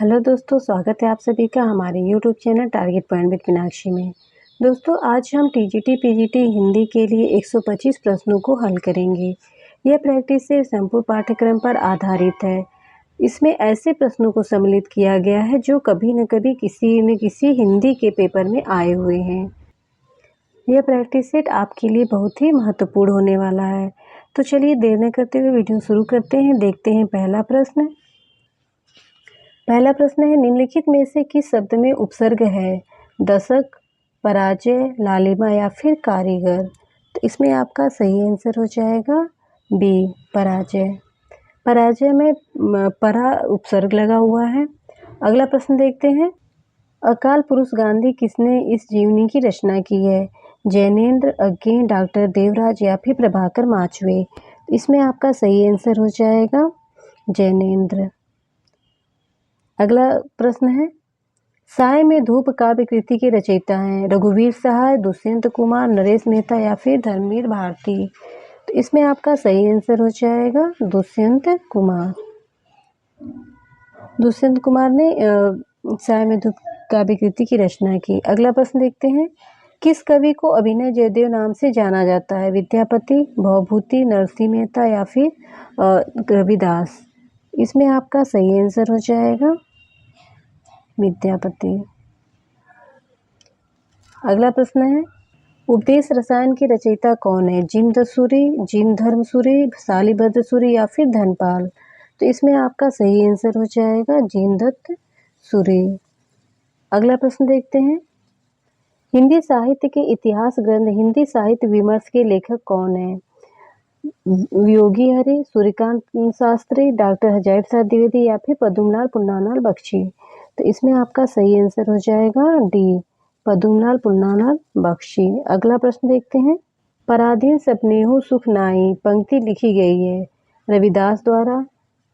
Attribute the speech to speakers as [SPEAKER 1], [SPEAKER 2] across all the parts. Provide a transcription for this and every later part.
[SPEAKER 1] Hello दोस्तों, स्वागत है आप सभी का हमारे YouTube channel target point with Meenakshi में। दोस्तों, आज हम टीजीटी पीजीटी हिंदी के लिए 125 प्रश्नों को हल करेंगे। यह प्रैक्टिस से संपूर्ण पाठ्यक्रम पर आधारित है। इसमें ऐसे प्रश्नों को सम्मिलित किया गया है जो कभी न कभी किसी न किसी हिंदी के पेपर में आए हुए हैं। यह प्रैक्टिस सेट आपके लिए बहुत ही महत्वपूर्ण होने वाला है। तो चलिए देर न करते हुए वीडियो शुरू करते हैं। देखते हैं पहला प्रश्न। पहला प्रश्न है, निम्नलिखित में से किस शब्द में उपसर्ग है? दशक, पराजय, लालिमा या फिर कारीगर। तो इसमें आपका सही आंसर हो जाएगा बी, पराजय। पराजय में परा उपसर्ग लगा हुआ है। अगला प्रश्न देखते हैं। अकाल पुरुष गांधी किसने इस जीवनी की रचना की है? जैनेन्द्र, अज्ञे, डॉक्टर देवराज या फिर प्रभाकर माचवे। इसमें आपका सही आंसर हो जाएगा जैनेन्द्र। अगला प्रश्न है, साय में धूप काव्य कृति के रचयिता हैं? रघुवीर सहाय, दुष्यंत कुमार, नरेश मेहता या फिर धर्मवीर भारती। तो इसमें आपका सही आंसर हो जाएगा दुष्यंत कुमार। दुष्यंत कुमार ने साय में धूप काव्य कृति की रचना की। अगला प्रश्न देखते हैं। किस कवि को अभिनय जयदेव नाम से जाना जाता है? विद्यापति, भवभूति, नरसिंह मेहता या फिर रविदास। इसमें आपका सही आंसर हो जाएगा विद्यापति। अगला प्रश्न है, उपदेश रसायन के रचयिता कौन है? जिनदत्त सूरि, जिन धर्म सूरि, शालिभद्र सूरि या फिर धनपाल। तो इसमें आपका सही आंसर हो जाएगा जिनदत्त सूरि। अगला प्रश्न देखते हैं। हिंदी साहित्य के इतिहास ग्रंथ हिंदी साहित्य विमर्श के लेखक कौन है? योगी हरि, सूर्यकांत शास्त्री, डॉक्टर हजारी प्रसाद द्विवेदी या फिर पद्मलाल पुन्नालाल बख्शी। तो इसमें आपका सही आंसर हो जाएगा डी, पद्मलाल पुन्नालाल बख्शी। अगला प्रश्न देखते हैं। पराधीन सपनेहु सुख नाई पंक्ति लिखी गई है रविदास द्वारा,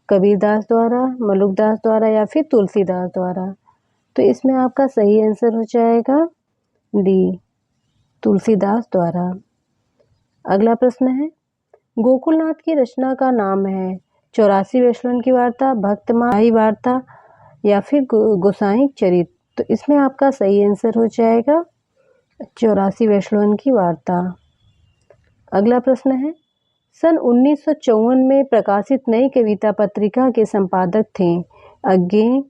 [SPEAKER 1] कबीरदास द्वारा, मलुकदास द्वारा या फिर तुलसीदास द्वारा। तो इसमें आपका सही आंसर हो जाएगा डी, तुलसीदास द्वारा। अगला प्रश्न है, गोकुलनाथ की रचना का नाम है 84 वैष्णव की वार्ता, भक्तमाही वार्ता या फिर गोसाई चरित। तो इसमें आपका सही आंसर हो जाएगा 84 वैष्णव की वार्ता। अगला प्रश्न है, सन 1954 में प्रकाशित नई कविता पत्रिका के संपादक थे? अज्ञे,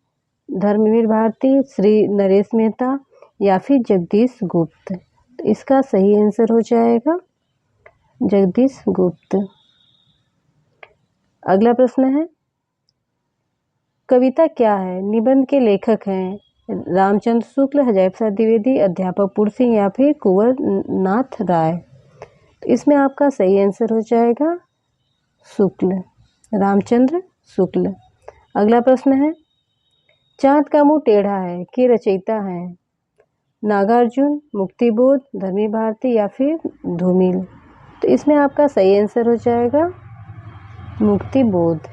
[SPEAKER 1] धर्मवीर भारती, श्री नरेश मेहता या फिर जगदीश गुप्त। तो इसका सही आंसर हो जाएगा जगदीश गुप्त। अगला प्रश्न है, कविता क्या है? निबंध के लेखक हैं रामचंद्र शुक्ल, हजारी प्रसाद द्विवेदी, अध्यापक पुर सिंह या फिर कुंवर नाथ राय। तो इसमें आपका सही आंसर हो जाएगा शुक्ल, रामचंद्र शुक्ल। अगला प्रश्न है, चांद का मुंह टेढ़ा है के रचयिता हैं? नागार्जुन, मुक्तिबोध, धर्मवीर भारती या फिर धूमिल। तो इसमें आपका सही आंसर हो जाएगा मुक्तिबोध।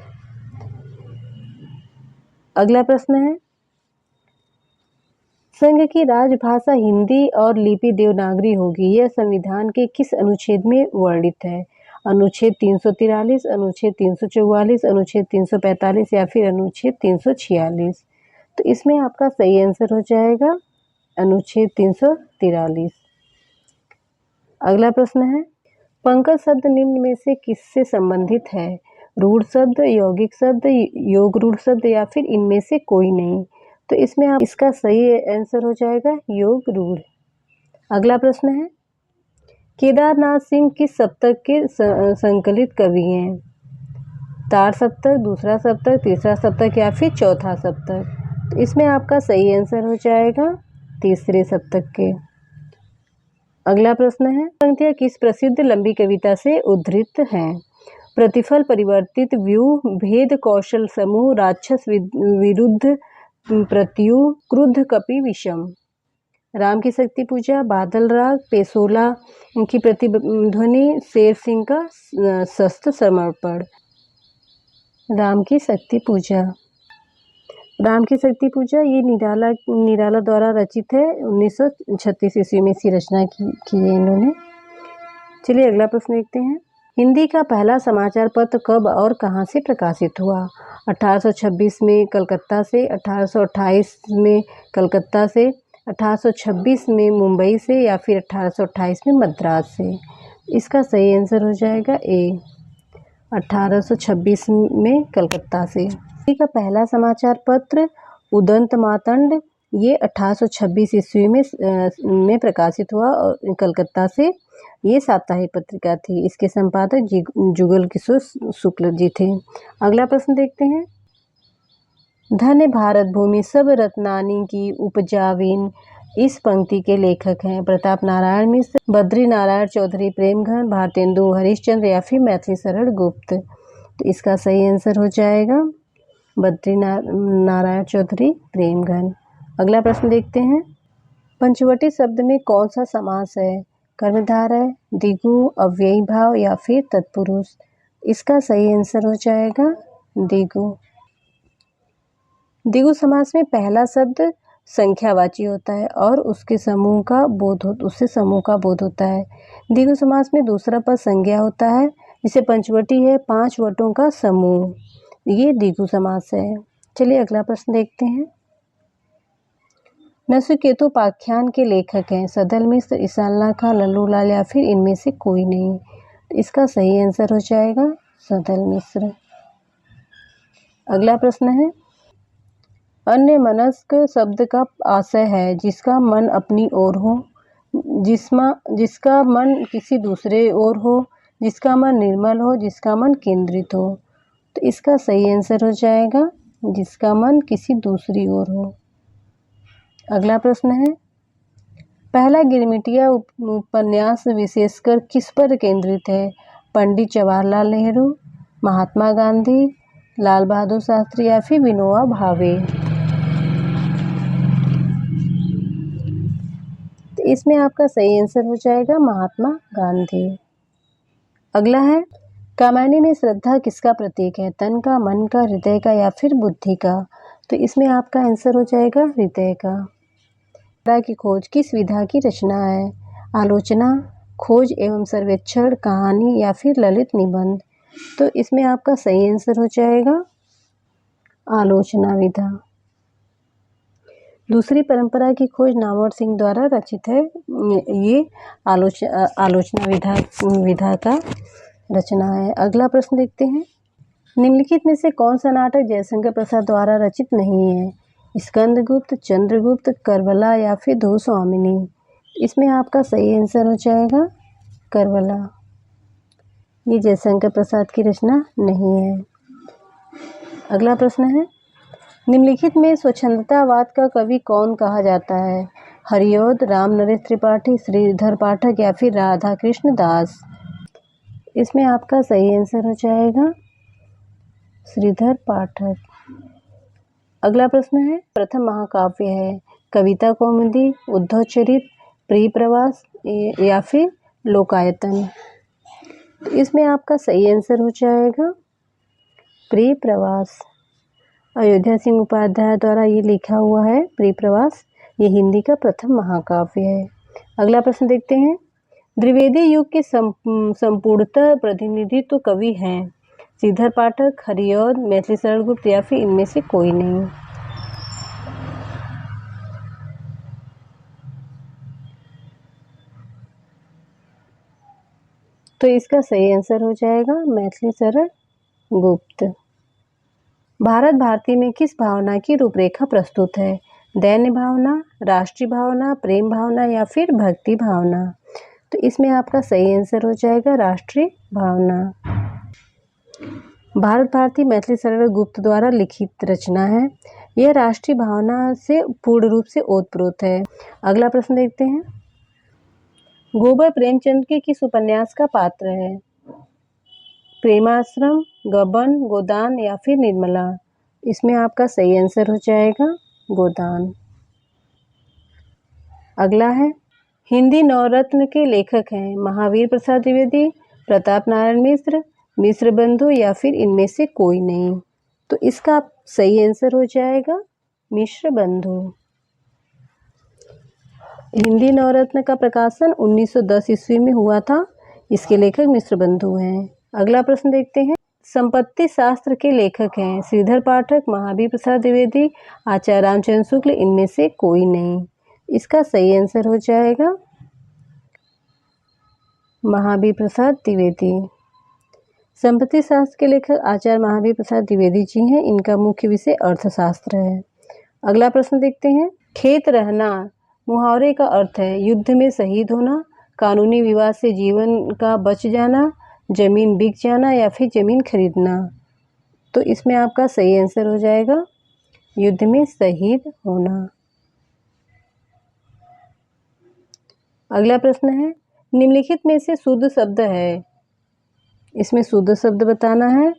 [SPEAKER 1] अगला प्रश्न है, संघ की राजभाषा हिंदी और लिपि देवनागरी होगी, यह संविधान के किस अनुच्छेद में वर्णित है? अनुच्छेद 343, अनुच्छेद 344, अनुच्छेद 345 या फिर अनुच्छेद 346। तो इसमें आपका सही आंसर हो जाएगा अनुच्छेद 343। अगला प्रश्न है, पंकज शब्द निम्न में से किससे संबंधित है? रूढ़ शब्द, यौगिक शब्द, योग रूढ़ शब्द या फिर इनमें से कोई नहीं। तो इसमें आप इसका सही आंसर हो जाएगा योग रूढ़। अगला प्रश्न है, केदारनाथ सिंह किस सप्तक के संकलित कवि हैं? तार सप्तक, दूसरा सप्तक, तीसरा सप्तक या फिर चौथा सप्तक। तो इसमें आपका सही आंसर हो जाएगा तीसरे सप्तक के। अगला प्रश्न है, पंक्तियां किस प्रसिद्ध लंबी कविता से उद्धृत हैं? प्रतिफल, परिवर्तित, व्यूह, भेद, कौशल समूह, राक्षस विरुद्ध प्रत्यु, क्रुद्ध, कपि, विषम। राम की शक्ति पूजा, बादल राग, पेशोला की प्रतिध्वनि, शेर सिंह का शस्त्र समर्पण। राम की शक्ति पूजा। राम की शक्ति पूजा ये निराला द्वारा रचित है। 1936 ईस्वी में इसकी रचना की है इन्होंने। चलिए अगला प्रश्न देखते हैं। हिंदी का पहला समाचार पत्र कब और कहाँ से प्रकाशित हुआ? 1826 में कलकत्ता से, 1828 में कलकत्ता से, 1826 में मुंबई से या फिर 1828 में मद्रास से। इसका सही आंसर हो जाएगा ए, 1826 में कलकत्ता से। हिंदी का पहला समाचार पत्र उदंत मातंड, ये 1826 ईस्वी में प्रकाशित हुआ और कलकत्ता से। ये साप्ताहिक पत्रिका थी। इसके संपादक जुगल किशोर शुक्ल जी थे। अगला प्रश्न देखते हैं। धन्य भारत भूमि सब रत्नानी की उपजाविन, इस पंक्ति के लेखक हैं? प्रताप नारायण मिश्र, बद्री नारायण चौधरी प्रेमघन, भारतेंदु हरिश्चंद्र या फिर मैथिली शरण गुप्त। तो इसका सही आंसर हो जाएगा बद्री नारायण चौधरी प्रेमघन। अगला प्रश्न देखते हैं। पंचवटी शब्द में कौन सा समास है? कर्मधारय, द्विगु, अव्ययी भाव या फिर तत्पुरुष। इसका सही आंसर हो जाएगा द्विगु। द्विगु समास में पहला शब्द संख्यावाची होता है और उससे समूह का बोध होता है। द्विगु समास में दूसरा पद संज्ञा होता है, जिसे पंचवटी है 5 वटों का समूह। ये द्विगु समास है। चलिए अगला प्रश्न देखते हैं। नचिकेतो उपाख्यान के लेखक हैं? सदल मिश्र, ईशानलाल खां, लल्लूलाल या फिर इनमें से कोई नहीं। इसका सही आंसर हो जाएगा सदल मिश्र। अगला प्रश्न है। अन्य मनस्क शब्द का आशय है जिसका मन अपनी ओर हो, जिसका मन किसी दूसरे ओर हो, जिसका मन निर्मल हो, जिसका मन केंद्रित हो। तो इसका सही आंसर हो जाएगा जिसका मन किसी दूसरी ओर हो। अगला प्रश्न है। पहला गिरमिटिया उपन्यास विशेषकर किस पर केंद्रित है? पंडित जवाहरलाल नेहरू, महात्मा गांधी, लाल बहादुर शास्त्री या फिर विनोबा भावे। तो इसमें आपका सही आंसर हो जाएगा महात्मा गांधी। अगला है। कामायनी में श्रद्धा किसका प्रतीक है? तन का, मन का, हृदय का या फिर बुद्धि का। तो इसमें आपका आंसर हो जाएगा हृदय का। की खोज किस विधा की रचना है? आलोचना, खोज एवं सर्वेक्षण, कहानी या फिर ललित निबंध। तो इसमें आपका सही आंसर हो जाएगा आलोचना विधा। दूसरी परंपरा की खोज नामवर सिंह द्वारा रचित है। ये आलोचना विधा का रचना है। अगला प्रश्न देखते हैं। निम्नलिखित में से कौन सा नाटक जयशंकर प्रसाद द्वारा रचित नहीं है? स्कंदगुप्त, चंद्रगुप्त, करबला या फिर दो स्वामिनी। इसमें आपका सही आंसर हो जाएगा करबला। ये जयशंकर प्रसाद की रचना नहीं है। अगला प्रश्न है। निम्नलिखित में स्वच्छंदतावाद का कवि कौन कहा जाता है? हरिऔध, राम नरेश त्रिपाठी, श्रीधर पाठक या फिर राधा कृष्ण दास। इसमें आपका सही आंसर हो जाएगा श्रीधर पाठक। अगला प्रश्न है। प्रथम महाकाव्य है? कविता कौमुदी, उद्धव चरित, प्रिय प्रवास या फिर लोकायतन। तो इसमें आपका सही आंसर हो जाएगा प्रिय प्रवास। अयोध्या सिंह उपाध्याय द्वारा ये लिखा हुआ है प्रिय प्रवास। ये हिंदी का प्रथम महाकाव्य है। अगला प्रश्न देखते हैं। द्विवेदी युग के संपूर्णतः प्रतिनिधित्व कवि हैं? श्रीधर पाठक, हरिऔध, मैथिली शरण गुप्त या फिर इनमें से कोई नहीं। तो इसका सही आंसर हो जाएगा मैथिली शरण गुप्त। भारत भारती में किस भावना की रूपरेखा प्रस्तुत है? दैन्य भावना, राष्ट्रीय भावना, प्रेम भावना या फिर भक्ति भावना। तो इसमें आपका सही आंसर हो जाएगा राष्ट्रीय भावना। भारत भारती मैथिली शरण गुप्त द्वारा लिखित रचना है। यह राष्ट्रीय भावना से पूर्ण रूप से ओतप्रोत है। अगला प्रश्न देखते हैं। गोबर प्रेमचंद के किस उपन्यास का पात्र है? प्रेमाश्रम, गबन, गोदान या फिर निर्मला। इसमें आपका सही आंसर हो जाएगा गोदान। अगला है। हिंदी नवरत्न के लेखक हैं? महावीर प्रसाद द्विवेदी, प्रताप नारायण मिश्र, मिश्र बंधु या फिर इनमें से कोई नहीं। तो इसका सही आंसर हो जाएगा मिश्र बंधु। हिंदी नवरत्न का प्रकाशन 1910 ईस्वी में हुआ था। इसके लेखक मिश्र बंधु हैं। अगला प्रश्न देखते हैं। संपत्ति शास्त्र के लेखक हैं श्रीधर पाठक, महावीर प्रसाद द्विवेदी, आचार्य रामचंद्र शुक्ल, इनमें से कोई नहीं। इसका सही आंसर हो जाएगा महावीर प्रसाद द्विवेदी। संपत्ति शास्त्र के लेखक आचार्य महावीर प्रसाद द्विवेदी जी हैं। इनका मुख्य विषय अर्थशास्त्र है। अगला प्रश्न देखते हैं। खेत रहना मुहावरे का अर्थ है युद्ध में शहीद होना, कानूनी विवाद से जीवन का बच जाना, जमीन बिक जाना या फिर जमीन खरीदना। तो इसमें आपका सही आंसर हो जाएगा युद्ध में शहीद होना। अगला प्रश्न है। निम्नलिखित में से शुद्ध शब्द है, इसमें शुद्ध शब्द बताना है।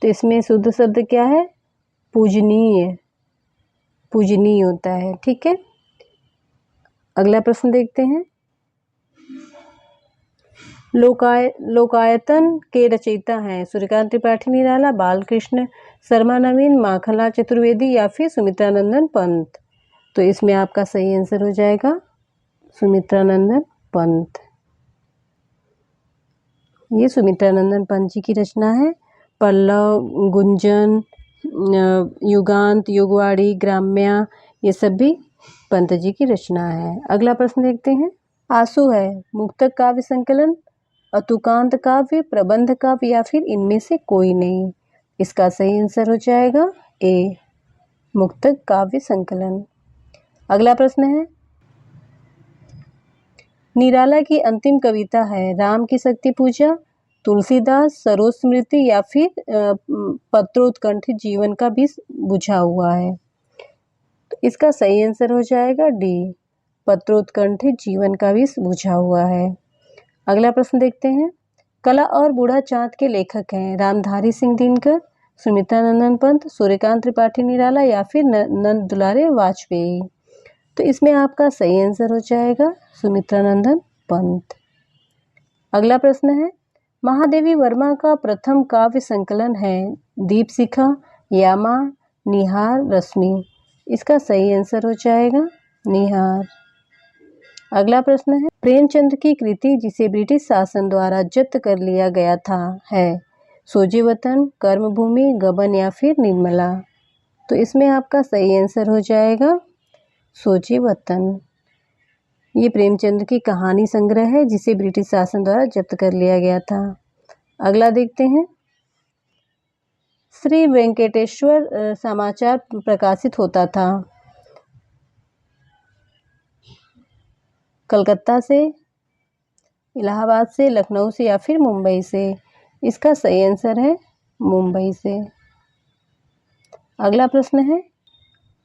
[SPEAKER 1] तो इसमें शुद्ध शब्द क्या है? पूजनीय, पूजनीय होता है। ठीक है। अगला प्रश्न देखते हैं। लोकायतन के रचयिता हैं सूर्यकांत त्रिपाठी निराला, बालकृष्ण शर्मा नवीन, माखनलाल चतुर्वेदी या फिर सुमित्रानंदन पंत। तो इसमें आपका सही आंसर हो जाएगा सुमित्रानंदन पंत। ये सुमित्रानंदन पंत जी की रचना है। पल्लव, गुंजन, युगांत, युगवाड़ी, ग्राम्या, ये सब भी पंत जी की रचना है। अगला प्रश्न देखते हैं। आंसू है मुक्तक काव्य संकलन, अतुकांत काव्य, प्रबंध काव्य या फिर इनमें से कोई नहीं। इसका सही आंसर हो जाएगा ए, मुक्तक काव्य संकलन। अगला प्रश्न है। निराला की अंतिम कविता है राम की शक्ति पूजा, तुलसीदास, सरोज स्मृति या फिर पत्रोत्कंठित जीवन का विष बुझा हुआ है। तो इसका सही आंसर हो जाएगा डी, पत्रोत्कंठित जीवन का विष बुझा हुआ है। अगला प्रश्न देखते हैं। कला और बूढ़ा चाँद के लेखक हैं रामधारी सिंह दिनकर, सुमित्रानंदन पंत, सूर्यकांत त्रिपाठी निराला या फिर नंद दुलारे वाजपेयी। तो इसमें आपका सही आंसर हो जाएगा सुमित्रानंदन पंत। अगला प्रश्न है। महादेवी वर्मा का प्रथम काव्य संकलन है दीपशिखा, यामा, निहार, रश्मि। इसका सही आंसर हो जाएगा निहार। अगला प्रश्न है। प्रेमचंद की कृति जिसे ब्रिटिश शासन द्वारा जब्त कर लिया गया था है सोजे वतन, कर्मभूमि, गबन या फिर निर्मला। तो इसमें आपका सही आंसर हो जाएगा सोजे वतन। ये प्रेमचंद की कहानी संग्रह है जिसे ब्रिटिश शासन द्वारा जब्त कर लिया गया था। अगला देखते हैं। श्री वेंकटेश्वर समाचार प्रकाशित होता था कलकत्ता से, इलाहाबाद से, लखनऊ से या फिर मुंबई से। इसका सही आंसर है मुंबई से। अगला प्रश्न है।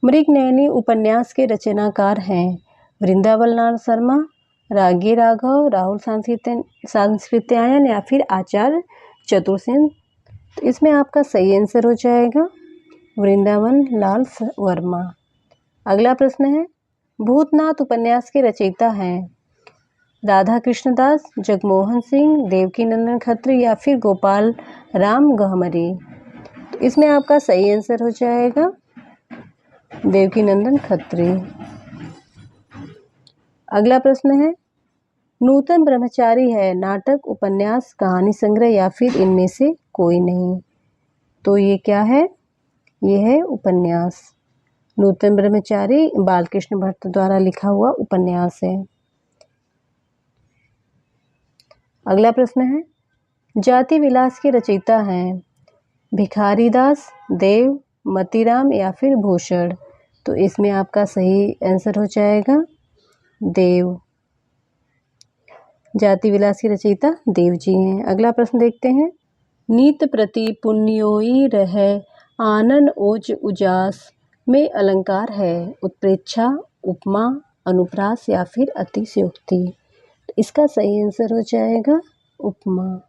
[SPEAKER 1] मृगनयनी उपन्यास के रचनाकार हैं वृंदावन लाल शर्मा, रागी राघव, राहुल सांस्कृत्यायन या फिर आचार्य चतुरसेन। तो इसमें आपका सही आंसर हो जाएगा वृंदावन लाल वर्मा। अगला प्रश्न है। भूतनाथ उपन्यास के रचयिता हैं राधा कृष्णदास, जगमोहन सिंह, देवकी नंदन खत्री या फिर गोपाल राम गहमरी। तो इसमें आपका सही आंसर हो जाएगा देवकी नंदन खत्री। अगला प्रश्न है। नूतन ब्रह्मचारी है नाटक, उपन्यास, कहानी संग्रह या फिर इनमें से कोई नहीं। तो ये क्या है? ये है उपन्यास। नूतन ब्रह्मचारी बालकृष्ण भट्ट द्वारा लिखा हुआ उपन्यास है। अगला प्रश्न है। जाति विलास के रचयिता हैं भिखारी दास, देव, मतीराम या फिर भूषण। तो इसमें आपका सही आंसर हो जाएगा देव। जाति विलास की रचयिता देव जी हैं। अगला प्रश्न देखते हैं। नीत प्रति पुण्योई रहे आनन ओज उजास में अलंकार है उत्प्रेक्षा, उपमा, अनुप्रास या फिर अतिशयोक्ति। तो इसका सही आंसर हो जाएगा उपमा।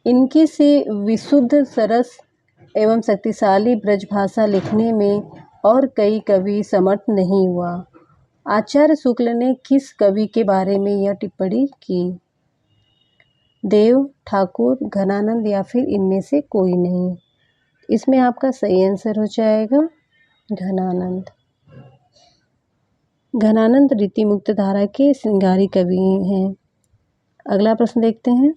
[SPEAKER 1] इनकी से विशुद्ध सरस एवं शक्तिशाली ब्रजभाषा लिखने में और कई कवि समर्थ नहीं हुआ। आचार्य शुक्ल ने किस कवि के बारे में यह टिप्पणी की? देव, ठाकुर, घनानंद या फिर इनमें से कोई नहीं। इसमें आपका सही आंसर हो जाएगा घनानंद। घनानंद रीतिमुक्त धारा के श्रृंगारी कवि हैं। अगला प्रश्न देखते हैं।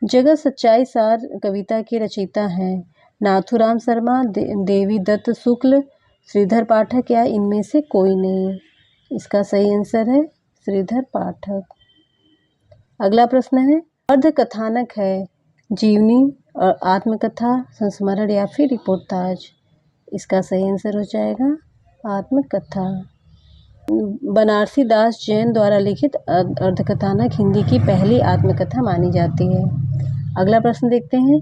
[SPEAKER 1] जगत सच्चाई सार कविता के रचयिता हैं नाथूराम शर्मा, देवी दत्त शुक्ल, श्रीधर पाठक या इनमें से कोई नहीं। इसका सही आंसर है श्रीधर पाठक। अगला प्रश्न है, अर्ध कथानक है जीवनी, आत्मकथा, संस्मरण या फिर रिपोर्टाज। इसका सही आंसर हो जाएगा आत्मकथा। बनारसी दास जैन द्वारा लिखित अर्धकथानक हिंदी की पहली आत्मकथा मानी जाती है। अगला प्रश्न देखते हैं।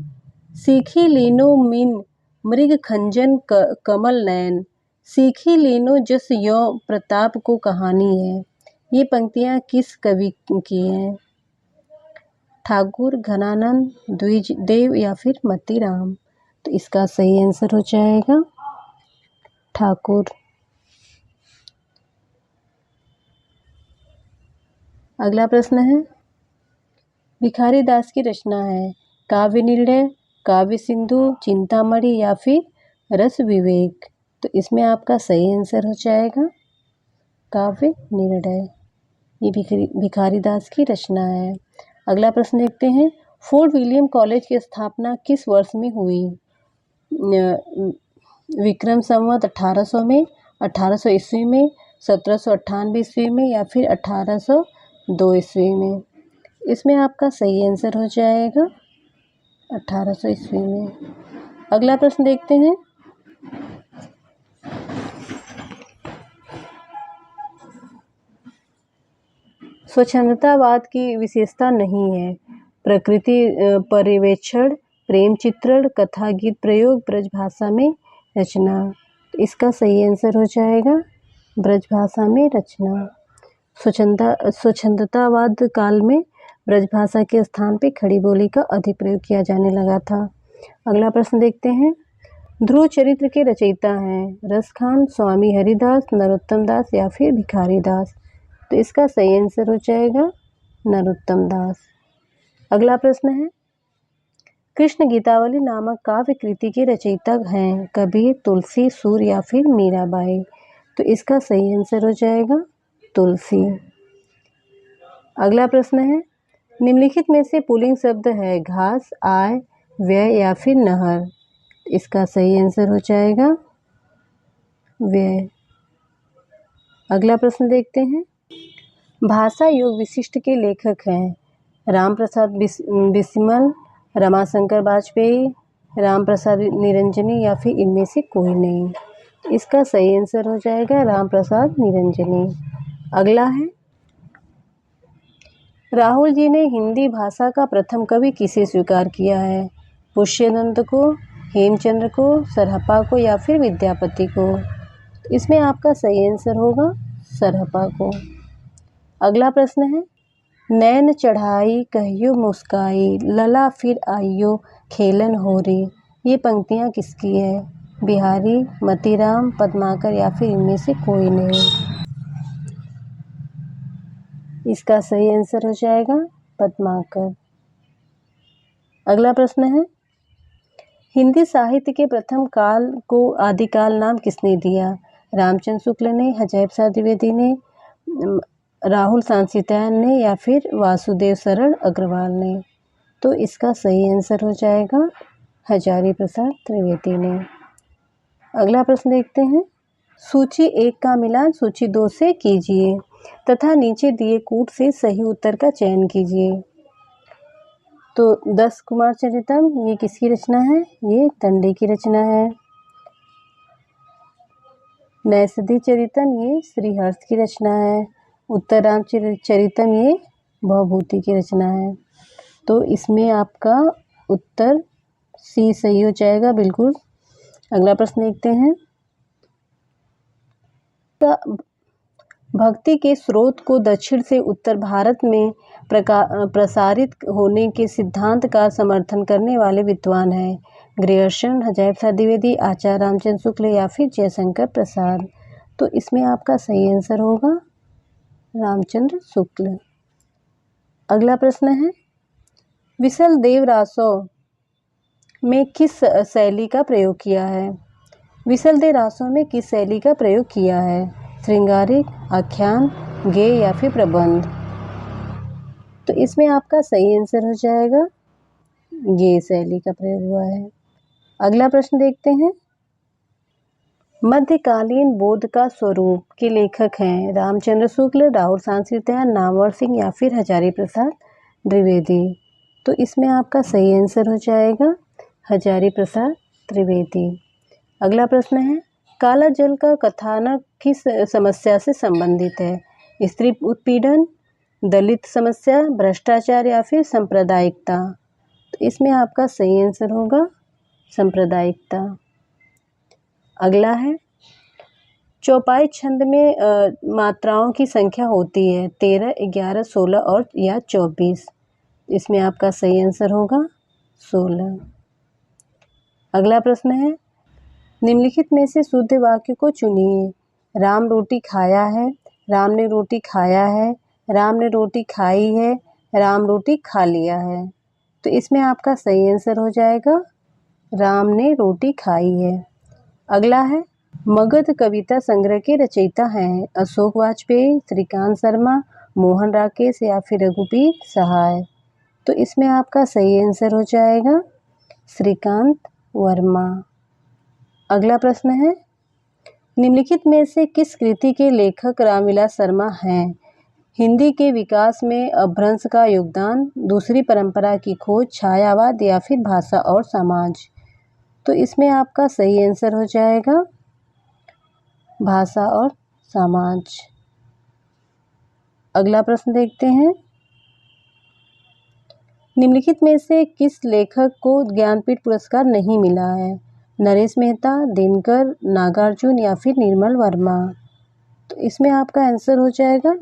[SPEAKER 1] सीखी लीनो मिन मृग खंजन कमल नयन, सीखी लीनो जस यो प्रताप को कहानी है। ये पंक्तियां किस कवि की हैं? ठाकुर, घनानंद, द्विजदेव या फिर मतीराम। तो इसका सही आंसर हो जाएगा ठाकुर। अगला प्रश्न है, भिखारी दास की रचना है काव्य निर्णय, काव्य सिंधु, चिंतामणि या फिर रस विवेक। तो इसमें आपका सही आंसर हो जाएगा काव्य निर्णय। ये भिखारी दास की रचना है। अगला प्रश्न देखते हैं। फोर्ट विलियम कॉलेज की स्थापना किस वर्ष में हुई? विक्रम संवत 1800 में, 1800 ईस्वी में, 1798 ईस्वी में या फिर 1802 ईस्वी में। इसमें आपका सही आंसर हो जाएगा 1800 ईस्वी में। अगला प्रश्न देखते हैं। स्वच्छंदतावाद की विशेषता नहीं है प्रकृति पर्यवेक्षण, प्रेम चित्रण, कथा गीत प्रयोग, ब्रजभाषा में रचना। इसका सही आंसर हो जाएगा ब्रजभाषा में रचना। स्वच्छंदतावाद काल में ब्रजभाषा के स्थान पे खड़ी बोली का अधिक प्रयोग किया जाने लगा था। अगला प्रश्न देखते हैं। ध्रुव चरित्र के रचयिता हैं रसखान, स्वामी हरिदास, नरोत्तम दास या फिर भिखारी दास। तो इसका सही आंसर हो जाएगा नरोत्तम दास। अगला प्रश्न है। कृष्ण गीतावली नामक काव्य कृति के रचयिता हैं कबीर, तुलसी, सूर या फिर मीराबाई। तो इसका सही आंसर हो जाएगा तुलसी। अगला प्रश्न है। निम्नलिखित में से पुल्लिंग शब्द है घास, आय, व्यय या फिर नहर। इसका सही आंसर हो जाएगा व्यय। अगला प्रश्न देखते हैं। भाषा योग विशिष्ट के लेखक हैं राम प्रसाद बिस्मिल, रमाशंकर वाजपेयी, राम प्रसाद निरंजनी या फिर इनमें से कोई नहीं। इसका सही आंसर हो जाएगा राम प्रसाद निरंजनी। अगला है। राहुल जी ने हिंदी भाषा का प्रथम कवि किसे स्वीकार किया है? पुष्यनंद को, हेमचंद्र को, सरहपा को या फिर विद्यापति को। इसमें आपका सही आंसर होगा सरहपा को। अगला प्रश्न है। नैन चढ़ाई कहियो मुस्काई, लला फिर आइयो खेलन होरी। ये पंक्तियाँ किसकी है? बिहारी, मतीराम, पद्माकर या फिर इनमें से कोई नहीं। इसका सही आंसर हो जाएगा पद्माकर। अगला प्रश्न है। हिंदी साहित्य के प्रथम काल को आदिकाल नाम किसने दिया? रामचंद्र शुक्ल ने, हजैब शाह द्विवेदी ने, राहुल सांस्कृत्यायन ने या फिर वासुदेव शरण अग्रवाल ने। तो इसका सही आंसर हो जाएगा हजारी प्रसाद त्रिवेदी ने। अगला प्रश्न देखते हैं। सूची 1 का मिलान सूची 2 से कीजिए तथा नीचे दिए कूट से सही उत्तर का चयन कीजिए। तो 10 कुमार चरितम ये किसकी रचना है? ये दंडी की रचना है। नैषधि चरितम ये श्रीहर्ष की रचना है। उत्तरराम चरितम ये भवभूति की रचना है। तो इसमें आपका उत्तर सी सही हो जाएगा बिल्कुल। अगला प्रश्न देखते हैं। भक्ति के स्रोत को दक्षिण से उत्तर भारत में प्रसारित होने के सिद्धांत का समर्थन करने वाले विद्वान हैं ग्रियर्सन, हजैब शाह द्विवेदी, आचार्य रामचंद्र शुक्ल या फिर जयशंकर प्रसाद। तो इसमें आपका सही आंसर होगा रामचंद्र शुक्ल। अगला प्रश्न है। विसल देव रासों में किस शैली का प्रयोग किया है? विसल देव रासों में किस शैली का प्रयोग किया है? श्रृंगारिक, आख्यान, गेय या फिर प्रबंध। तो इसमें आपका सही आंसर हो जाएगा ये शैली का प्रयोग हुआ है। अगला प्रश्न देखते हैं। मध्यकालीन बौद्ध का स्वरूप के लेखक हैं रामचंद्र शुक्ल, राहुल सांस्कृत्यायन, नामवर सिंह या फिर हजारी प्रसाद द्विवेदी। तो इसमें आपका सही आंसर हो जाएगा हजारी प्रसाद द्विवेदी। अगला प्रश्न है, काला जल का कथानक किस समस्या से संबंधित है? स्त्री उत्पीड़न, दलित समस्या, भ्रष्टाचार या फिर सांप्रदायिकता। तो इसमें आपका सही आंसर होगा सांप्रदायिकता। अगला है, चौपाई छंद में मात्राओं की संख्या होती है 13, 11, 16 और या 24। इसमें आपका सही आंसर होगा 16। अगला प्रश्न है, निम्नलिखित में से शुद्ध वाक्य को चुनिए। राम रोटी खाया है, राम ने रोटी खाया है, राम ने रोटी खाई है, राम रोटी खा लिया है। तो इसमें आपका सही आंसर हो जाएगा राम ने रोटी खाई है। अगला है, मगध कविता संग्रह के रचयिता हैं अशोक वाजपेयी, श्रीकांत शर्मा, मोहन राकेश या फिर रघुवीर सहाय। तो इसमें आपका सही आंसर हो जाएगा श्रीकांत वर्मा। अगला प्रश्न है, निम्नलिखित में से किस कृति के लेखक रामविलास शर्मा हैं? हिंदी के विकास में अपभ्रंश का योगदान, दूसरी परंपरा की खोज, छायावाद या फिर भाषा और समाज। तो इसमें आपका सही आंसर हो जाएगा भाषा और समाज। अगला प्रश्न देखते हैं, निम्नलिखित में से किस लेखक को ज्ञानपीठ पुरस्कार नहीं मिला है? नरेश मेहता, दिनकर, नागार्जुन या फिर निर्मल वर्मा। तो इसमें आपका आंसर हो जाएगा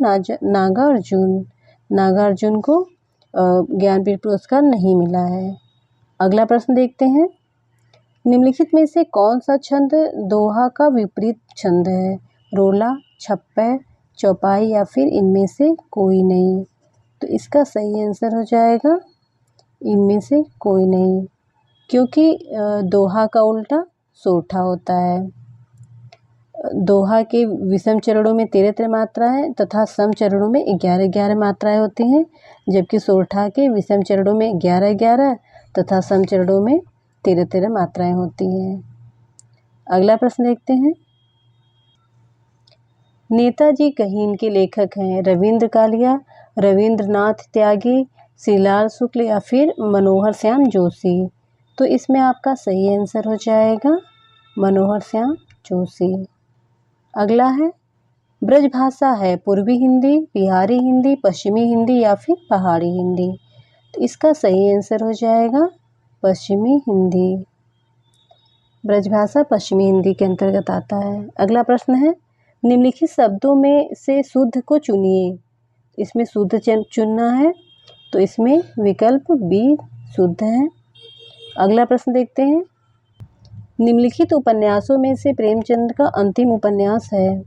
[SPEAKER 1] नागार्जुन। नागार्जुन को ज्ञानपीठ पुरस्कार नहीं मिला है। अगला प्रश्न देखते हैं, निम्नलिखित में से कौन सा छंद दोहा का विपरीत छंद है? रोला, छप्पै, चौपाई या फिर इनमें से कोई नहीं। तो इसका सही आंसर हो जाएगा इनमें से कोई नहीं, क्योंकि दोहा का उल्टा सोठा होता है। दोहा के विषम चरणों में 13 मात्राएं तथा सम चरणों में 11 मात्राएं होती हैं, जबकि सोठा के विषम चरणों में 11 तथा सम चरणों में 13 मात्राएं होती हैं। अगला प्रश्न देखते हैं, नेताजी कहीन के लेखक हैं रविंद्र कालिया, रविंद्रनाथ त्यागी, श्रीलाल शुक्ल या फिर मनोहर श्याम जोशी। तो इसमें आपका सही आंसर हो जाएगा मनोहर श्याम जोशी। अगला है, ब्रजभाषा है पूर्वी हिंदी, बिहारी हिंदी, पश्चिमी हिंदी या फिर पहाड़ी हिंदी। तो इसका सही आंसर हो जाएगा पश्चिमी हिंदी। ब्रजभाषा पश्चिमी हिंदी के अंतर्गत आता है। अगला प्रश्न है, निम्नलिखित शब्दों में से शुद्ध को चुनिए। इसमें शुद्ध चुनना है, तो इसमें विकल्प बी शुद्ध है। अगला प्रश्न देखते हैं, निम्नलिखित उपन्यासों में से प्रेमचंद का अंतिम उपन्यास है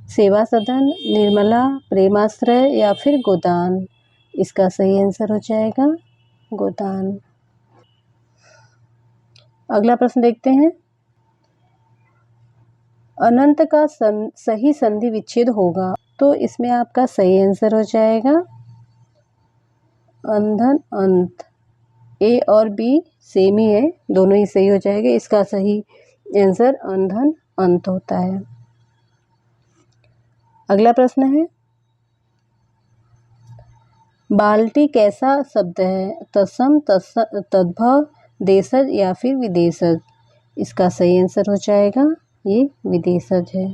[SPEAKER 1] सेवा सदन, निर्मला, प्रेमाश्रय या फिर गोदान। इसका सही आंसर हो जाएगा गोदान। अगला प्रश्न देखते हैं, अनंत का सही संधि विच्छेद होगा। तो इसमें आपका सही आंसर हो जाएगा अंधन अंत। ए और बी सेम ही है, दोनों ही सही हो जाएंगे। इसका सही आंसर अंधन अंत होता है। अगला प्रश्न है, बाल्टी कैसा शब्द है? तत्सम, तद्भव, देशज या फिर विदेशज। इसका सही आंसर हो जाएगा ये विदेशज है,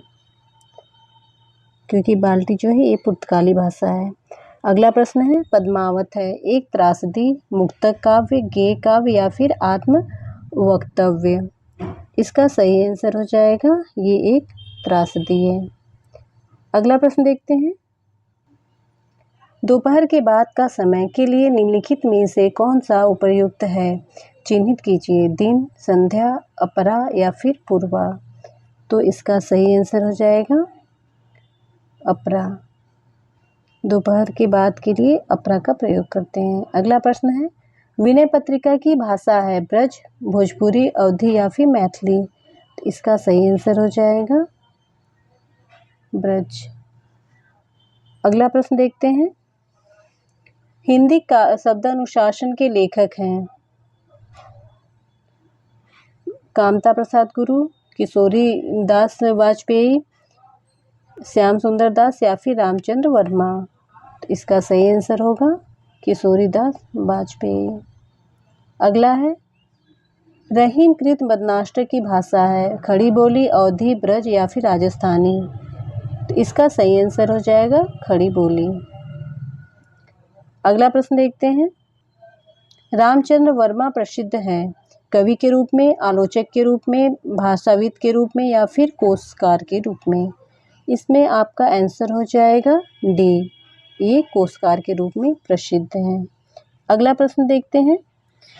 [SPEAKER 1] क्योंकि बाल्टी जो है ये पुर्तगाली भाषा है। अगला प्रश्न है, पद्मावत है एक त्रासदी, मुक्तक काव्य, गेय काव्य या फिर आत्म वक्तव्य। इसका सही आंसर हो जाएगा ये एक त्रासदी है। अगला प्रश्न देखते हैं, दोपहर के बाद का समय के लिए निम्नलिखित में से कौन सा उपयुक्त है? चिन्हित कीजिए, दिन, संध्या, अपरा या फिर पूर्वा। तो इसका सही आंसर हो जाएगा अपरा। दोपहर के बाद के लिए अपरा का प्रयोग करते हैं। अगला प्रश्न है, विनय पत्रिका की भाषा है ब्रज, भोजपुरी, अवधी या फिर मैथिली। तो इसका सही आंसर हो जाएगा ब्रज। अगला प्रश्न देखते हैं, हिंदी का शब्दानुशासन के लेखक हैं कामता प्रसाद गुरु, किशोरी दास वाजपेयी, श्याम सुंदर दास या फिर रामचंद्र वर्मा। तो इसका सही आंसर होगा किशोरी दास वाजपेयी। अगला है रहीम कृत बदनाष्टर की भाषा है खड़ी बोली, अवधी, ब्रज या फिर राजस्थानी। तो इसका सही आंसर हो जाएगा खड़ी बोली। अगला प्रश्न देखते हैं रामचंद्र वर्मा प्रसिद्ध हैं कवि के रूप में, आलोचक के रूप में, भाषाविद के रूप में या फिर कोशकार के रूप में। इसमें आपका आंसर हो जाएगा डी, ये कोशकार के रूप में प्रसिद्ध हैं। अगला प्रश्न देखते हैं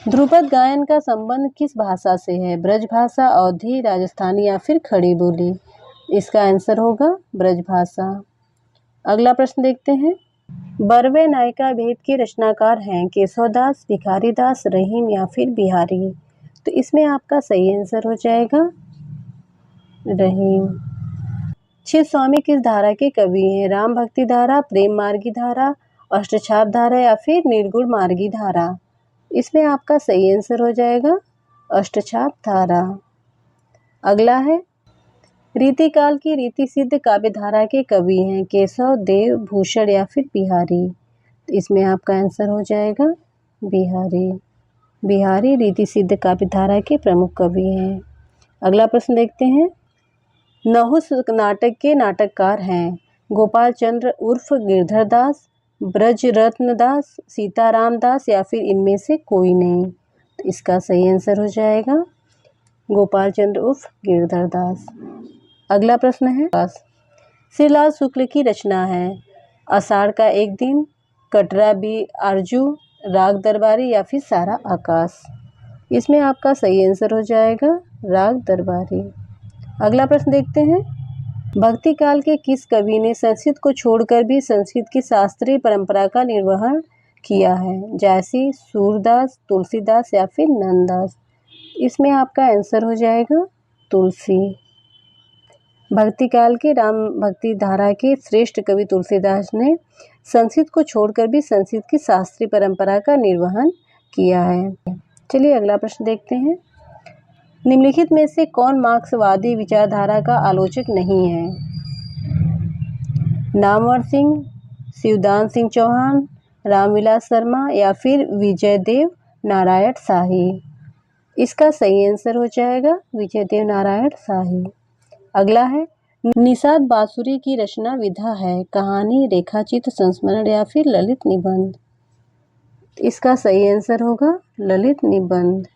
[SPEAKER 1] ध्रुपद गायन का संबंध किस भाषा से है, ब्रज भाषा, अवधी, राजस्थानी या फिर खड़ी बोली। इसका आंसर होगा ब्रज भाषा। अगला प्रश्न देखते हैं बरवे नायिका भेद के रचनाकार हैं केशवदास, भिखारी दास, रहीम या फिर बिहारी। तो इसमें आपका सही आंसर हो जाएगा रहीम। शिव स्वामी किस धारा के कवि हैं, राम भक्ति धारा, प्रेम मार्गी धारा, अष्टछाप धारा या फिर निर्गुण मार्गी धारा। इसमें आपका सही आंसर हो जाएगा अष्टछाप धारा। अगला है रीतिकाल की रीति सिद्ध काव्य धारा के कवि हैं केशव, देव, भूषण या फिर बिहारी। तो इसमें आपका आंसर हो जाएगा बिहारी। बिहारी रीति सिद्ध काव्य धारा के प्रमुख कवि हैं। अगला प्रश्न देखते हैं नहुस नाटक के नाटककार हैं गोपाल चंद्र उर्फ गिरधर दास, ब्रज रत्न दास, सीताराम दास या फिर इनमें से कोई नहीं। तो इसका सही आंसर हो जाएगा गोपाल चंद्र उर्फ गिरधर दास। अगला प्रश्न है श्रीलाल शुक्ल की रचना है आषाढ़ का एक दिन, कटरा बी आरजू, राग दरबारी या फिर सारा आकाश। इसमें आपका सही आंसर हो जाएगा राग दरबारी। अगला प्रश्न देखते हैं भक्ति काल के किस कवि ने संस्कृत को छोड़कर भी संस्कृत की शास्त्रीय परंपरा का निर्वहन किया है, जायसी, सूरदास, तुलसीदास या फिर नंददास। इसमें आपका आंसर हो जाएगा तुलसी। भक्ति काल के राम भक्ति धारा के श्रेष्ठ कवि तुलसीदास ने संस्कृत को छोड़कर भी संस्कृत की शास्त्रीय परंपरा का निर्वहन किया है। चलिए अगला प्रश्न देखते हैं निम्नलिखित में से कौन मार्क्सवादी विचारधारा का आलोचक नहीं है, नामवर सिंह, शिवदान सिंह चौहान, रामविलास शर्मा या फिर विजयदेव नारायण शाही। इसका सही आंसर हो जाएगा विजयदेव नारायण शाही। अगला है निषाद बांसुरी की रचना विधा है कहानी, रेखाचित्र, संस्मरण या फिर ललित निबंध। इसका सही आंसर होगा ललित निबंध।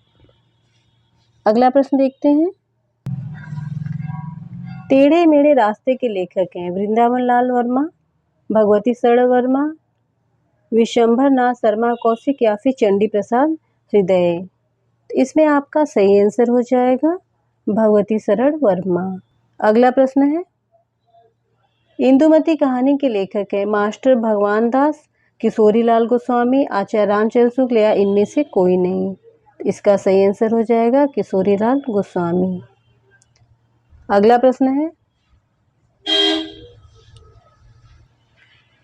[SPEAKER 1] अगला प्रश्न देखते हैं टेढ़े मेढ़े रास्ते के लेखक हैं वृंदावन लाल वर्मा, भगवती शरण वर्मा, विशंभर नाथ शर्मा कौशिक या फिर चंडी प्रसाद हृदय। इसमें आपका सही आंसर हो जाएगा भगवती शरण वर्मा। अगला प्रश्न है इंदुमती कहानी के लेखक हैं मास्टर भगवान दास, किशोरी लाल गोस्वामी, आचार्य रामचंद्र शुक्ल या इनमें से कोई नहीं। इसका सही आंसर हो जाएगा किशोरी लाल गोस्वामी। अगला प्रश्न है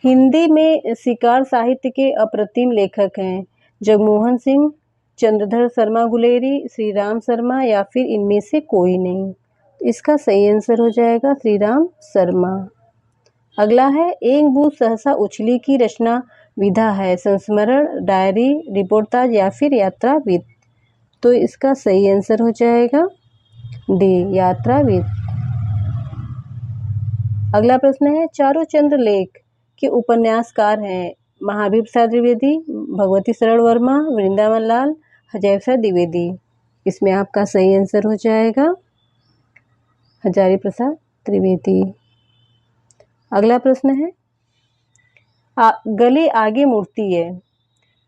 [SPEAKER 1] हिंदी में शिकार साहित्य के अप्रतिम लेखक हैं जगमोहन सिंह, चंद्रधर शर्मा गुलेरी, श्री राम शर्मा या फिर इनमें से कोई नहीं। इसका सही आंसर हो जाएगा श्री राम शर्मा। अगला है एक बूंद सहसा उछली की रचना विधा है संस्मरण, डायरी, रिपोर्टाज या फिर यात्रा विद। तो इसका सही आंसर हो जाएगा डी यात्रा विद। अगला प्रश्न है चारों चंद्र लेख के उपन्यासकार हैं महावीर प्रसाद द्विवेदी, भगवती शरण वर्मा, वृंदावन लाल, हजारी प्रसाद द्विवेदी। इसमें आपका सही आंसर हो जाएगा हजारी प्रसाद द्विवेदी। अगला प्रश्न है गली आगे मुड़ती है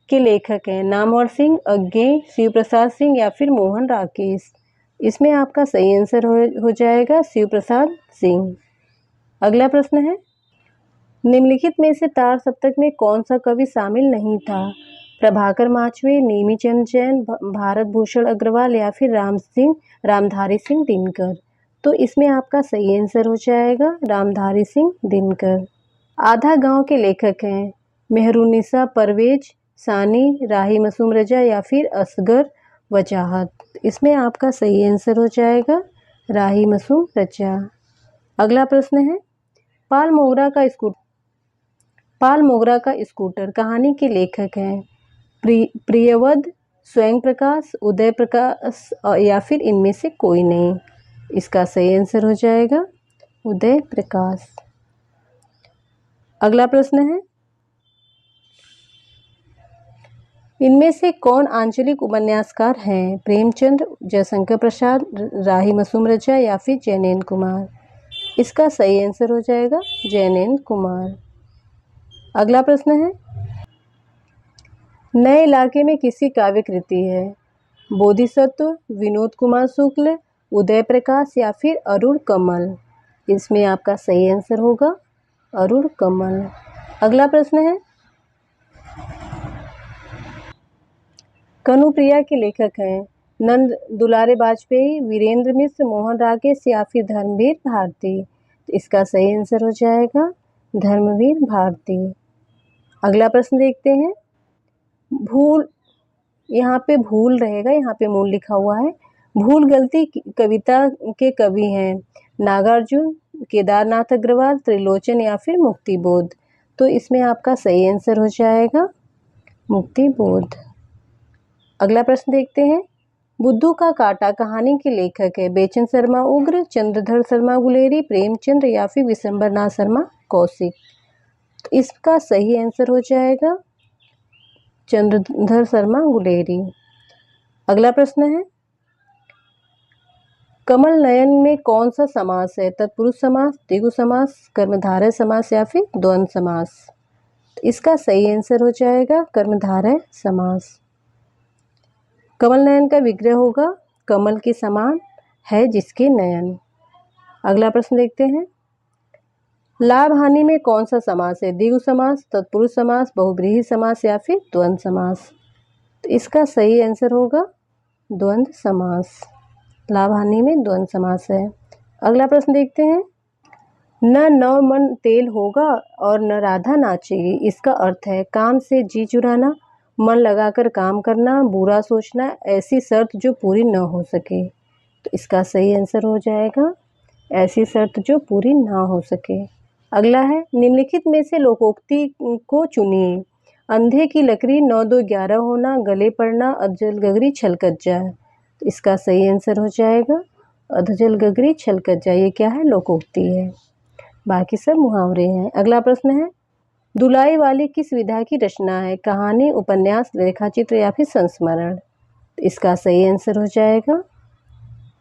[SPEAKER 1] के लेखक हैं नामवर सिंह, अज्ञे, शिव प्रसाद सिंह या फिर मोहन राकेश। इसमें आपका सही आंसर हो जाएगा शिव प्रसाद सिंह। अगला प्रश्न है निम्नलिखित में से तार सप्तक में कौन सा कवि शामिल नहीं था, प्रभाकर माचवे, नेमीचंद जैन, भारत भूषण अग्रवाल या फिर रामधारी सिंह दिनकर। तो इसमें आपका सही आंसर हो जाएगा रामधारी सिंह दिनकर। आधा गांव के लेखक हैं मेहरुन्निसा परवेज, सानी, राही मासूम रजा या फिर असगर वजाहत। इसमें आपका सही आंसर हो जाएगा राही मासूम रजा। अगला प्रश्न है, पाल मोगरा का स्कूटर कहानी के लेखक हैं प्रियवद, स्वयं प्रकाश, उदय प्रकाश या फिर इनमें से कोई नहीं। इसका सही आंसर हो जाएगा उदय प्रकाश। अगला प्रश्न है, इनमें से कौन आंचलिक उपन्यासकार हैं? प्रेमचंद, जयशंकर प्रसाद, राही मासूम रजा या फिर जैनेन्द्र कुमार। इसका सही आंसर हो जाएगा जैनेन्द्र कुमार। अगला प्रश्न है, नए इलाके में किसी काव्य कृति है? बोधिसत्व, विनोद कुमार शुक्ल, उदय प्रकाश या फिर अरुण कमल। इसमें आपका सही आंसर होगा अरुण कमल। अगला प्रश्न है, कनुप्रिया के लेखक हैं नंद दुलारे वाजपेयी, वीरेंद्र मिश्र, मोहन राकेश या फिर धर्मवीर भारती। तो इसका सही आंसर हो जाएगा धर्मवीर भारती। अगला प्रश्न देखते हैं, भूल, यहाँ पे भूल रहेगा, यहाँ पे मूल लिखा हुआ है। भूल गलती कविता के कवि हैं नागार्जुन, केदारनाथ अग्रवाल, त्रिलोचन या फिर मुक्तिबोध। तो इसमें आपका सही आंसर हो जाएगा मुक्तिबोध। अगला प्रश्न देखते हैं, बुद्धू का कांटा कहानी के लेखक है बेचन शर्मा उग्र, चंद्रधर शर्मा गुलेरी, प्रेमचंद या फिर विशंबरनाथ शर्मा कौशिक। तो इसका सही आंसर हो जाएगा चंद्रधर शर्मा गुलेरी। अगला प्रश्न है, कमल नयन में कौन सा समास है? तत्पुरुष समास, द्विगु समास, कर्मधारय समास या फिर द्वंद्व समास। तो इसका सही आंसर हो जाएगा कर्मधारय समास। कमल नयन का विग्रह होगा कमल के समान है जिसके नयन। अगला प्रश्न देखते हैं, लाभ हानि में कौन सा समास है? द्विगु समास, तत्पुरुष समास, बहुब्रीहि समास या फिर द्वंद्व समास। तो इसका सही आंसर होगा द्वंद्व समास। लाभ हानि में द्वंद्व समास है। अगला प्रश्न देखते हैं, न नौ मन तेल होगा और न राधा नाचेगी। इसका अर्थ है काम से जी चुराना, मन लगाकर काम करना, बुरा सोचना, ऐसी शर्त जो पूरी न हो सके। तो इसका सही आंसर हो जाएगा ऐसी शर्त जो पूरी ना हो सके। अगला है, निम्नलिखित में से लोकोक्ति को चुनिए। अंधे की लकड़ी 9 2 11 होना, गले पड़ना, अधजल गगरी छलकत जाए। तो इसका सही आंसर हो जाएगा अधजल गगरी छलकत जाए। ये क्या है? लोकोक्ति है, बाकी सब मुहावरे हैं। अगला प्रश्न है, दुलाई वाली किस विधा की रचना है? कहानी, उपन्यास, रेखाचित्र या फिर संस्मरण। तो इसका सही आंसर हो जाएगा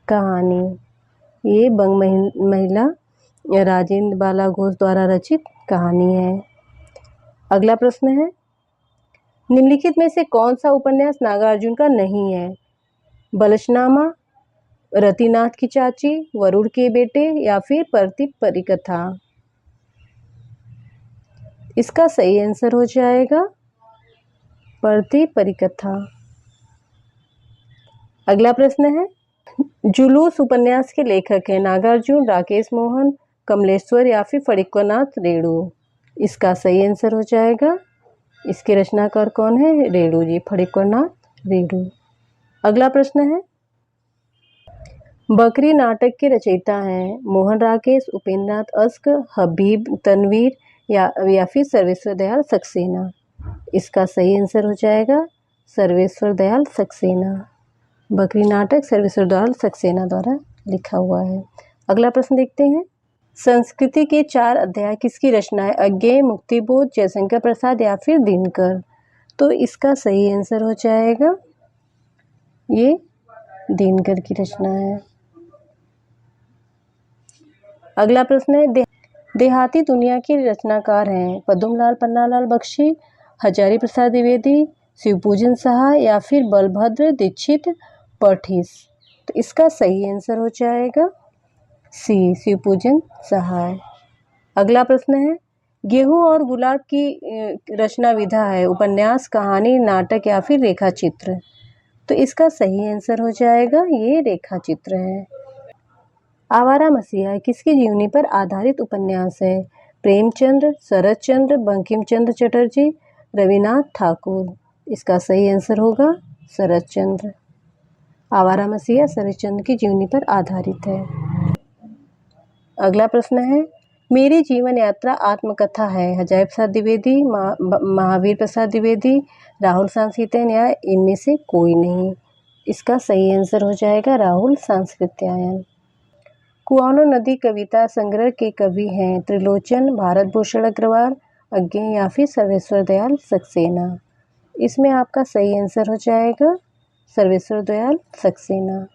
[SPEAKER 1] कहानी। ये बंग महिला राजेंद्र बाला घोष द्वारा रचित कहानी है। अगला प्रश्न है, निम्नलिखित में से कौन सा उपन्यास नागार्जुन का नहीं है? बलशनामा, रतिनाथ की चाची, वरुण के बेटे या फिर परती परिकथा। इसका सही आंसर हो जाएगा परती परिकथा। अगला प्रश्न है, जुलूस उपन्यास के लेखक हैं नागार्जुन, राकेश मोहन, कमलेश्वर या फिर फणिक्वनाथ रेणु। इसका सही आंसर हो जाएगा, इसके रचनाकार कौन है? रेणु जी, फणिक्वनाथ रेणु। अगला प्रश्न है, बकरी नाटक के रचयिता हैं मोहन राकेश, उपेंद्रनाथ अस्क, हबीब तनवीर या फिर सर्वेश्वर दयाल सक्सेना। इसका सही आंसर हो जाएगा सर्वेश्वर दयाल सक्सेना। बकरी नाटक सर्वेश्वर दयाल सक्सेना द्वारा लिखा हुआ है। अगला प्रश्न देखते हैं, संस्कृति के 4 अध्याय किसकी रचना है? अज्ञेय, मुक्तिबोध, जयशंकर प्रसाद या फिर दिनकर। तो इसका सही आंसर हो जाएगा ये दिनकर की रचना है। अगला प्रश्न है, देहाती दुनिया के रचनाकार हैं पद्मलाल पन्नालाल बख्शी, हजारी प्रसाद द्विवेदी, शिवपूजन साहा या फिर बलभद्र दीक्षित पठिस। तो इसका सही आंसर हो जाएगा सी, शिवपूजन सहाय। अगला प्रश्न है, गेहूं और गुलाब की रचना विधा है उपन्यास, कहानी, नाटक या फिर रेखाचित्र। तो इसका सही आंसर हो जाएगा ये रेखाचित्र है। आवारा मसीहा किसकी जीवनी पर आधारित उपन्यास है? प्रेमचंद, शरत चंद्र, बंकिम चंद्र चटर्जी, रविनाथ ठाकुर। इसका सही आंसर होगा शरत चंद्र। आवारा मसीहा शरत चंद्र की जीवनी पर आधारित है। अगला प्रश्न है, मेरी जीवन यात्रा आत्मकथा है। अजय प्रसाद द्विवेदी, महावीर प्रसाद द्विवेदी, राहुल सांस्कृत्यायन या इनमें से कोई नहीं। इसका सही आंसर हो जाएगा राहुल सांस्कृत्यायन। कुआनो नदी कविता संग्रह के कवि हैं त्रिलोचन, भारत भूषण अग्रवाल, अज्ञे या फिर सर्वेश्वर दयाल सक्सेना। इसमें आपका सही आंसर हो जाएगा सर्वेश्वर दयाल सक्सेना।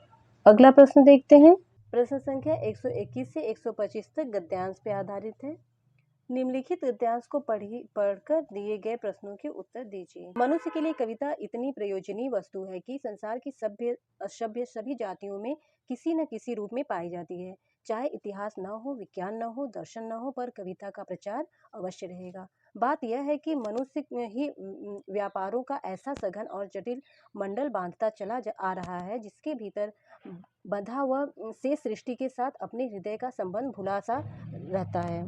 [SPEAKER 1] अगला प्रश्न देखते हैं। प्रश्न संख्या 121 से 125 तक गद्यांश पे आधारित है। निम्नलिखित गद्यांश को पढ़कर दिए गए प्रश्नों के उत्तर दीजिए। मनुष्य के लिए कविता इतनी प्रयोजनीय वस्तु है कि संसार की सभ्य असभ्य सभी जातियों में किसी न किसी रूप में पाई जाती है। चाहे इतिहास न हो, विज्ञान न हो, दर्शन न हो, पर कविता का प्रचार अवश्य रहेगा। बात यह है कि मनुष्य ही व्यापारों का ऐसा सघन और जटिल मंडल बांधता चला आ रहा है जिसके भीतर बंधा हुआ से सृष्टि के साथ अपने हृदय का संबंध भुला सा रहता है।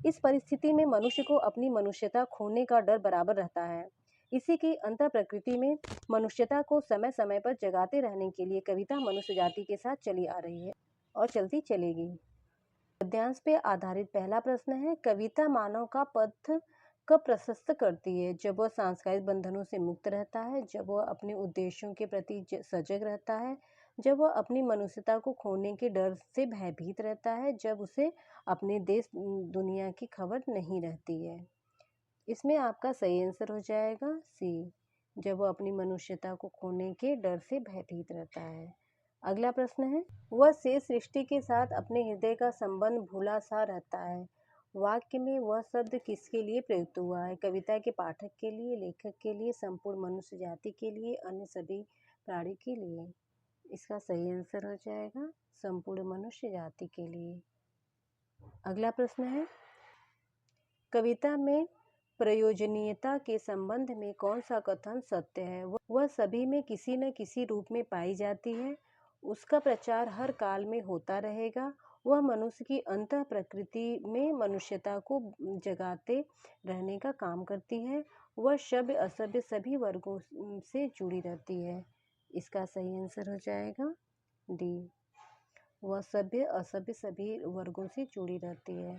[SPEAKER 1] इस परिस्थिति में मनुष्य को अपनी मनुष्यता खोने का डर बराबर रहता है। इसी की अंतर प्रकृति में मनुष्यता को समय समय पर जगाते रहने के लिए कविता मनुष्य जाति के साथ चली आ रही है और चलती चलेगी। गद्यांश पे आधारित पहला प्रश्न है, कविता मानव का पथ कब प्रशस्त करती है? जब वह सांस्कृतिक बंधनों से मुक्त रहता है, जब वह अपने उद्देश्यों के प्रति सजग रहता है, जब वह अपनी मनुष्यता को खोने के डर से भयभीत रहता है, जब उसे अपने देश दुनिया की खबर नहीं रहती है। इसमें आपका सही आंसर हो जाएगा सी, जब वह अपनी मनुष्यता को खोने के डर से भयभीत रहता है। अगला प्रश्न है, वह शेष सृष्टि के साथ अपने हृदय का संबंध भूला सा रहता है। वाक्य में वह शब्द किसके लिए प्रयुक्त हुआ है? कविता के पाठक के लिए, लेखक के लिए, संपूर्ण मनुष्य जाति के लिए, अन्य सभी प्राणी के लिए। इसका सही आंसर हो जाएगा संपूर्ण मनुष्य जाति के लिए। अगला प्रश्न है, कविता में प्रयोजनीयता के संबंध में कौन सा कथन सत्य है? वह सभी में किसी न किसी रूप में पाई जाती है, उसका प्रचार हर काल में होता रहेगा, वह मनुष्य की अंतः प्रकृति में मनुष्यता को जगाते रहने का काम करती है, वह सभ्य असभ्य सभी वर्गों से जुड़ी रहती है। इसका सही आंसर हो जाएगा डी, वह सभ्य असभ्य सभी वर्गों से जुड़ी रहती है।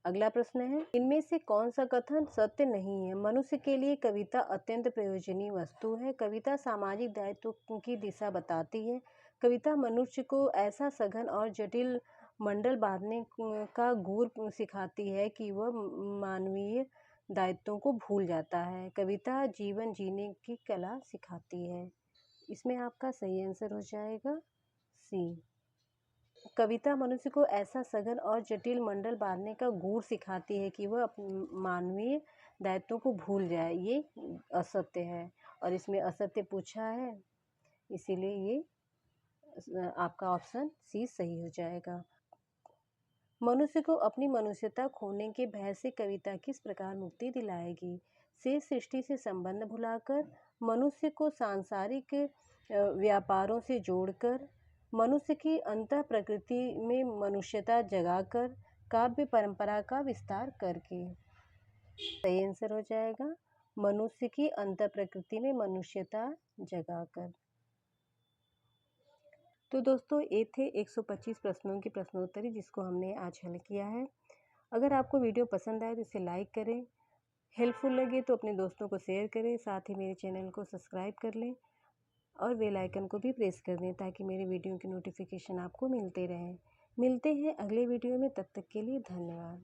[SPEAKER 1] अगला प्रश्न है, इनमें से कौन सा कथन सत्य नहीं है? मनुष्य के लिए कविता अत्यंत प्रयोजनीय वस्तु है, कविता सामाजिक दायित्व की दिशा बताती है, कविता मनुष्य को ऐसा सघन और जटिल मंडल बांधने का गुर सिखाती है कि वह मानवीय दायित्वों को भूल जाता है, कविता जीवन जीने की कला सिखाती है। इसमें आपका सही आंसर हो जाएगा सी, कविता मनुष्य को ऐसा सघन और जटिल मंडल बांधने का गुर सिखाती है कि वह मानवीय दायित्वों को भूल जाए। ये असत्य है और इसमें असत्य पूछा है, इसीलिए ये आपका ऑप्शन सी सही हो जाएगा। मनुष्य को अपनी मनुष्यता खोने के भय से कविता किस प्रकार मुक्ति दिलाएगी? शेष सृष्टि से संबंध भुलाकर, मनुष्य को सांसारिक व्यापारों से जोड़कर, मनुष्य की अंतः प्रकृति में मनुष्यता जगाकर, काव्य परंपरा का विस्तार करके। सही आंसर हो जाएगा मनुष्य की अंतः प्रकृति में मनुष्यता जगाकर। तो दोस्तों, ये थे 125 प्रश्नों की प्रश्नोत्तरी जिसको हमने आज हल किया है। अगर आपको वीडियो पसंद आए तो इसे लाइक करें, हेल्पफुल लगे तो अपने दोस्तों को शेयर करें, साथ ही मेरे चैनल को सब्सक्राइब कर लें और बेल आइकन को भी प्रेस कर दें ताकि मेरे वीडियो की नोटिफिकेशन आपको मिलते रहें। मिलते हैं अगले वीडियो में, तब तक के लिए धन्यवाद।